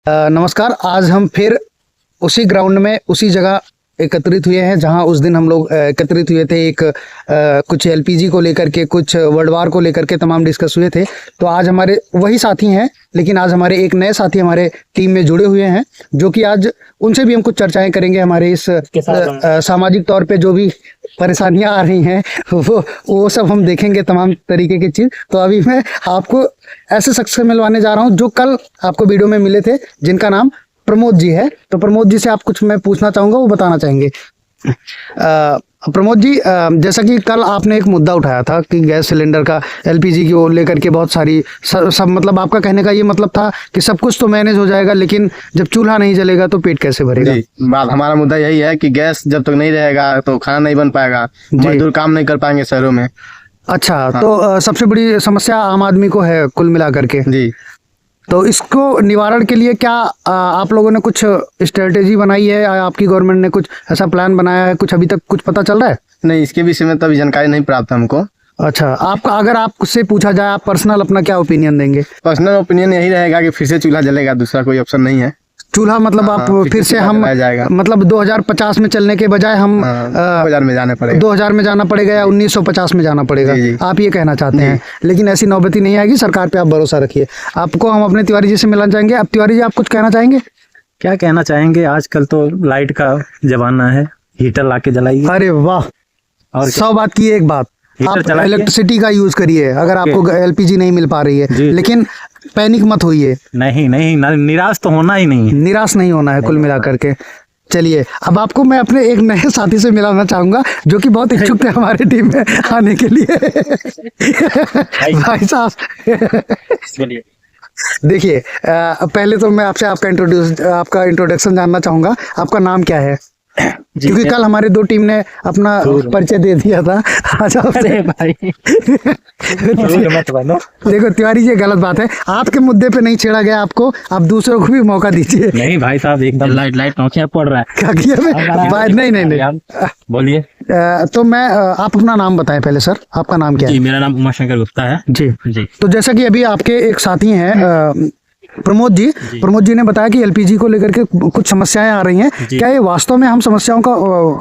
नमस्कार। आज हम फिर उसी ग्राउंड में उसी जगह एकत्रित हुए हैं जहां उस दिन हम लोग एकत्रित हुए थे। एक कुछ एलपीजी को लेकर के, कुछ वर्ल्ड वार को लेकर के तमाम डिस्कस हुए थे। तो आज हमारे वही साथी हैं, लेकिन आज हमारे एक नए साथी हमारे टीम में जुड़े हुए हैं, जो कि आज उनसे भी हम कुछ चर्चाएं करेंगे। हमारे इस सामाजिक तौर पे जो भी परेशानियां आ रही हैं वो सब हम देखेंगे, तमाम तरीके की चीज। तो अभी मैं आपको ऐसे शख्स से मिलवाने जा रहा हूँ जो कल आपको वीडियो में मिले थे, जिनका नाम प्रमोद जी है। तो प्रमोद जी से आप कुछ मैं पूछना चाहूंगा, वो बताना चाहेंगे। प्रमोद जी, जैसा कि कल आपने एक मुद्दा उठाया था कि गैस सिलेंडर का, एलपीजी को लेकर के बहुत सारी सब मतलब आपका कहने का ये मतलब था कि सब कुछ तो मैनेज हो जाएगा, लेकिन जब चूल्हा नहीं जलेगा तो पेट कैसे भरेगा। बात हमारा मुद्दा यही है कि गैस जब तक नहीं रहेगा तो खाना नहीं बन पाएगा, मजदूर काम नहीं कर पाएंगे शहरों में। अच्छा, हाँ। तो सबसे बड़ी समस्या आम आदमी को है कुल मिलाकर के जी। तो इसको निवारण के लिए क्या आप लोगों ने कुछ स्ट्रेटेजी बनाई है, आपकी गवर्नमेंट ने कुछ ऐसा प्लान बनाया है? कुछ अभी तक कुछ पता चल रहा है? नहीं, इसके विषय में तो अभी जानकारी नहीं प्राप्त हमको। अच्छा, आपका अगर आपसे पूछा जाए, आप पर्सनल अपना क्या ओपिनियन देंगे? पर्सनल ओपिनियन यही रहेगा कि फिर से चूल्हा जलेगा, दूसरा कोई ऑप्शन नहीं है। चूल्हा मतलब आप फिर से हम मतलब 2050 में चलने के बजाय हम 2000 में जाना पड़ेगा, 2000 में जाना पड़ेगा या 1950 में जाना पड़ेगा, आप ये कहना चाहते हैं। लेकिन ऐसी नौबती नहीं आएगी, सरकार पे आप भरोसा रखिए। आपको हम अपने तिवारी जी से मिलना चाहेंगे। अब तिवारी जी, आप कुछ कहना चाहेंगे? क्या कहना चाहेंगे, आजकल तो लाइट का जमाना है, हीटर लाके जलाइए। अरे वाह, और 100 बात की एक बात, आप इलेक्ट्रिसिटी का यूज करिए अगर आपको एलपीजी नहीं मिल पा रही है, लेकिन पैनिक मत होइए। नहीं, निराश तो होना ही नहीं है, निराश नहीं होना है कुल मिलाकर के। चलिए, अब आपको मैं अपने एक नए साथी से मिलाना चाहूंगा जो कि बहुत इच्छुक थे हमारी टीम में आने के लिए। भाई साहब, देखिए, पहले तो मैं आपसे आपका इंट्रोडक्शन जानना चाहूंगा। आपका नाम क्या है? क्योंकि कल हमारे दो टीम ने अपना परिचय दे दिया था। अरे भाई देखो तिवारी जी, गलत बात है, आपके मुद्दे पे नहीं छेड़ा गया आपको, आप दूसरों को भी मौका दीजिए। नहीं भाई साहब, एकदम लाइट नौकिया पड़ रहा है। क्या किया? नहीं, बोलिए। तो मैं आप अपना नाम बताएं पहले। सर, आपका नाम क्या है? मेरा नाम उमाशंकर गुप्ता है। जी। तो जैसा कि अभी आपके एक साथी हैं प्रमोद जी ने बताया कि एलपीजी को लेकर के कुछ समस्याएं आ रही हैं। क्या ये वास्तव में हम समस्याओं का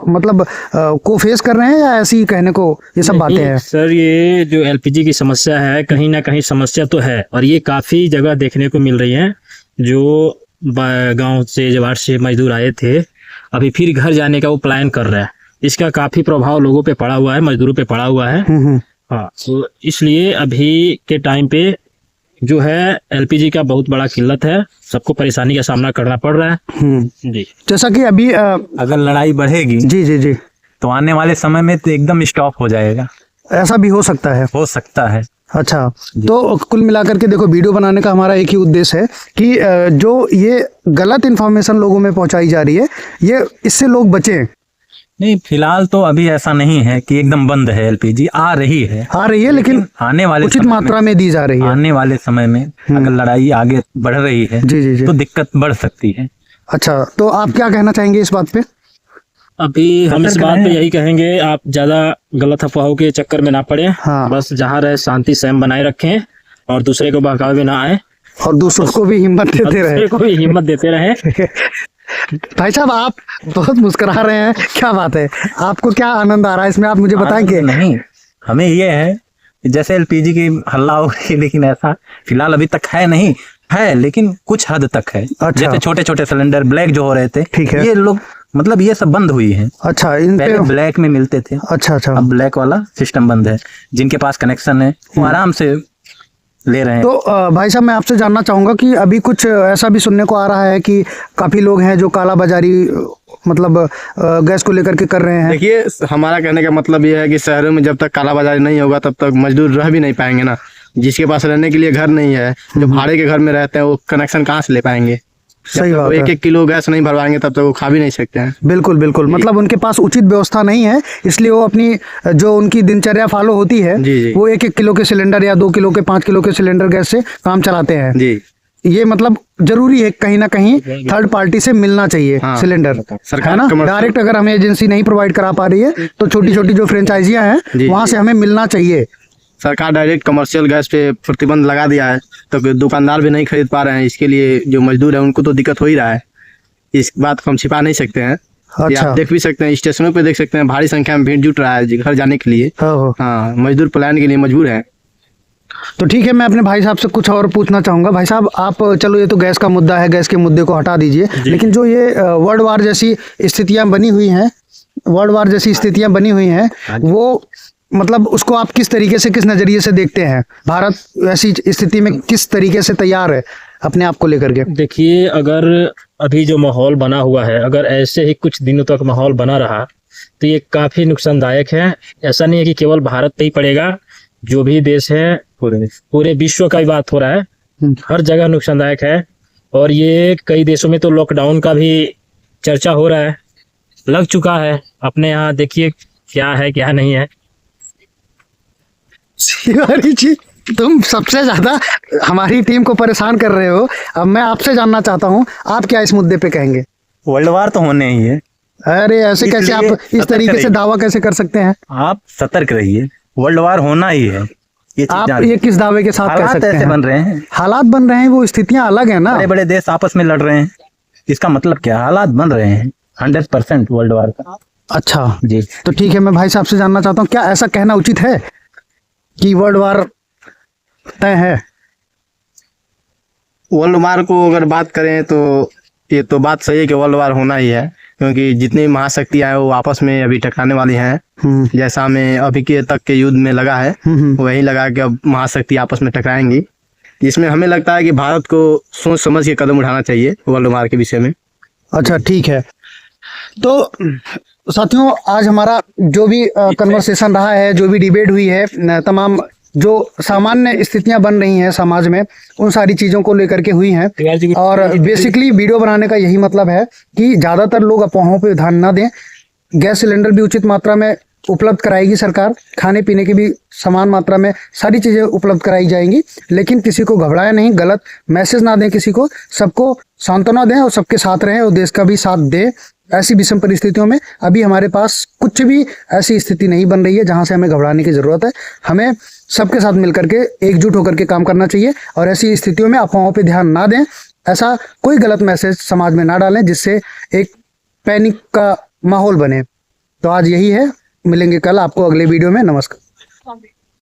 मतलब को फेस कर रहे हैं, या ऐसी कहने को ये सब बातें हैं? सर, ये जो एलपीजी की समस्या है, कहीं ना कहीं समस्या तो है, और ये काफी जगह देखने को मिल रही है। जो गांव से, जवार से मजदूर आए थे, अभी फिर घर जाने का वो प्लान कर रहा है। इसका काफी प्रभाव लोगों पे पड़ा हुआ है, मजदूरों पे पड़ा हुआ है। हाँ, तो इसलिए अभी के टाइम पे जो है एलपीजी का बहुत बड़ा किल्लत है, सबको परेशानी का सामना करना पड़ रहा है। जी, जैसा कि अभी अगर लड़ाई बढ़ेगी जी तो आने वाले समय में तो एकदम स्टॉप हो जाएगा। ऐसा भी हो सकता है। अच्छा, तो कुल मिलाकर के देखो, वीडियो बनाने का हमारा एक ही उद्देश्य है कि जो ये गलत इन्फॉर्मेशन लोगों में पहुंचाई जा रही है, ये इससे लोग बचें। नहीं, फिलहाल तो अभी ऐसा नहीं है कि एकदम बंद है, एलपीजी आ रही है, लेकिन आने वाले उचित मात्रा में दी जा रही है। आने वाले समय में अगर लड़ाई आगे बढ़ रही है जी तो दिक्कत बढ़ सकती है। अच्छा, तो आप क्या कहना चाहेंगे इस बात पे? अभी हम इस बात पे यही कहेंगे, आप ज्यादा गलत अफवाहों के चक्कर में ना पड़े। हाँ। बस जहाँ रहे शांति संयम बनाए रखें, और दूसरे को बहकावे में ना आए, और दूसरों को भी हिम्मत देते रहे। भाई साहब, आप बहुत मुस्कुरा रहे हैं, क्या बात है? आपको क्या आनंद आ रहा है इसमें, आप मुझे बताएंगे? नहीं, हमें ये है जैसे एलपीजी की हल्ला हो रही है, लेकिन ऐसा फिलहाल अभी तक है नहीं, है लेकिन कुछ हद तक है। अच्छा। जैसे छोटे छोटे सिलेंडर ब्लैक जो हो रहे थे, ठीक है, ये लोग मतलब ये सब बंद हुई है। अच्छा, पहले ब्लैक में मिलते थे। अच्छा, अब ब्लैक वाला सिस्टम बंद है। जिनके पास कनेक्शन है वो आराम से ले रहे हैं। तो भाई साहब, मैं आपसे जानना चाहूंगा कि अभी कुछ ऐसा भी सुनने को आ रहा है कि काफी लोग हैं जो काला बाजारी मतलब गैस को लेकर के कर रहे हैं। देखिए, हमारा कहने का मतलब ये है कि शहरों में जब तक काला बाजारी नहीं होगा तब तक मजदूर रह भी नहीं पाएंगे ना। जिसके पास रहने के लिए घर नहीं है, जो भाड़े के घर में रहते हैं, वो कनेक्शन कहाँ से ले पाएंगे? सही बात है। 1-1 किलो गैस नहीं भरवाएंगे तब तक वो खा भी नहीं सकते हैं। बिल्कुल, मतलब उनके पास उचित व्यवस्था नहीं है, इसलिए वो अपनी जो उनकी दिनचर्या फॉलो होती है, वो 1-1 किलो के सिलेंडर या 2 किलो के 5 किलो के सिलेंडर गैस से काम चलाते हैं जी। ये मतलब जरूरी है, कहीं ना कहीं थर्ड पार्टी से मिलना चाहिए। हाँ, सिलेंडर है ना, डायरेक्ट अगर हमें एजेंसी नहीं प्रोवाइड करा पा रही है तो छोटी छोटी जो फ्रेंचाइजियां हैं वहां से हमें मिलना चाहिए। सरकार डायरेक्ट कमर्शियल गैस पे प्रतिबंध लगा दिया है, तो दुकानदार भी नहीं खरीद पा रहे हैं। इसके लिए जो मजदूर है उनको तो दिक्कत हो ही रहा है, इस बात को हम छिपा नहीं सकते हैं। ये अच्छा। आप देख भी सकते हैं, स्टेशनों पे देख सकते हैं, भारी संख्या में भीड़ जुट रहा है घर जाने के लिए। हाँ, मजदूर पलायन के लिए मजबूर है। तो ठीक है, मैं अपने भाई साहब से कुछ और पूछना चाहूँगा। भाई साहब, आप चलो ये तो गैस का मुद्दा है, गैस के मुद्दे को हटा दीजिए, लेकिन जो ये वर्ल्ड वार जैसी स्थितियाँ बनी हुई हैं, वो मतलब उसको आप किस तरीके से, किस नज़रिए से देखते हैं? भारत ऐसी स्थिति में किस तरीके से तैयार है अपने आप को लेकर के? देखिए, अगर अभी जो माहौल बना हुआ है, अगर ऐसे ही कुछ दिनों तक माहौल बना रहा तो ये काफ़ी नुकसानदायक है। ऐसा नहीं है कि केवल भारत पे ही पड़ेगा, जो भी देश है पूरे विश्व का ही बात हो रहा है, हर जगह नुकसानदायक है। और ये कई देशों में तो लॉकडाउन का भी चर्चा हो रहा है, लग चुका है। अपने यहाँ देखिए क्या है क्या नहीं है। शिवानी जी, तुम सबसे ज्यादा हमारी टीम को परेशान कर रहे हो। अब मैं आपसे जानना चाहता हूँ, आप क्या इस मुद्दे पे कहेंगे? वर्ल्ड वार तो होने ही है। अरे ऐसे कैसे आप इस तरीके से दावा कैसे कर सकते हैं? आप सतर्क रहिए, वर्ल्ड वार होना ही है। आप ये किस दावे के साथ कह सकते हैं? ऐसे बन रहे हैं, हालात बन रहे हैं, वो स्थितियां अलग है ना। बड़े बड़े देश आपस में लड़ रहे हैं, इसका मतलब क्या? हालात बन रहे हैं 100% वर्ल्ड वार का। अच्छा जी, तो ठीक है, मैं भाई साहब से जानना चाहता हूँ, क्या ऐसा कहना उचित है कि वर्ल्ड वार तय है? वर्ल्ड वार को अगर बात करें तो ये तो बात सही है कि वर्ल्ड वार होना ही है, क्योंकि जितनी महाशक्तियां हैं वो आपस में अभी टकराने वाली हैं। जैसा हमें अभी के तक के युद्ध में लगा है, वही लगा कि अब महाशक्ति आपस में टकराएंगी। इसमें हमें लगता है कि भारत को सोच समझ के कदम उठाना चाहिए वर्ल्ड वार के विषय में। अच्छा ठीक है, तो साथियों, आज हमारा जो भी कन्वर्सेशन रहा है, जो भी डिबेट हुई है, तमाम जो सामान्य स्थितियां बन रही हैं समाज में, उन सारी चीज़ों को लेकर के हुई हैं। और बेसिकली वीडियो बनाने का यही मतलब है कि ज़्यादातर लोग अफवाहों पे ध्यान ना दें। गैस सिलेंडर भी उचित मात्रा में उपलब्ध कराएगी सरकार, खाने पीने की भी समान मात्रा में सारी चीज़ें उपलब्ध कराई जाएंगी, लेकिन किसी को घबराए नहीं, गलत मैसेज ना दें किसी को, सबको सांत्वना दें और सबके साथ रहें और देश का भी साथ दें। ऐसी विषम परिस्थितियों में अभी हमारे पास कुछ भी ऐसी स्थिति नहीं बन रही है जहां से हमें घबराने की ज़रूरत है। हमें सबके साथ मिलकर के एकजुट होकर के काम करना चाहिए और ऐसी स्थितियों में अफवाहों पे ध्यान ना दें, ऐसा कोई गलत मैसेज समाज में ना डालें जिससे एक पैनिक का माहौल बने। तो आज यही है, मिलेंगे कल आपको अगले वीडियो में। नमस्कार।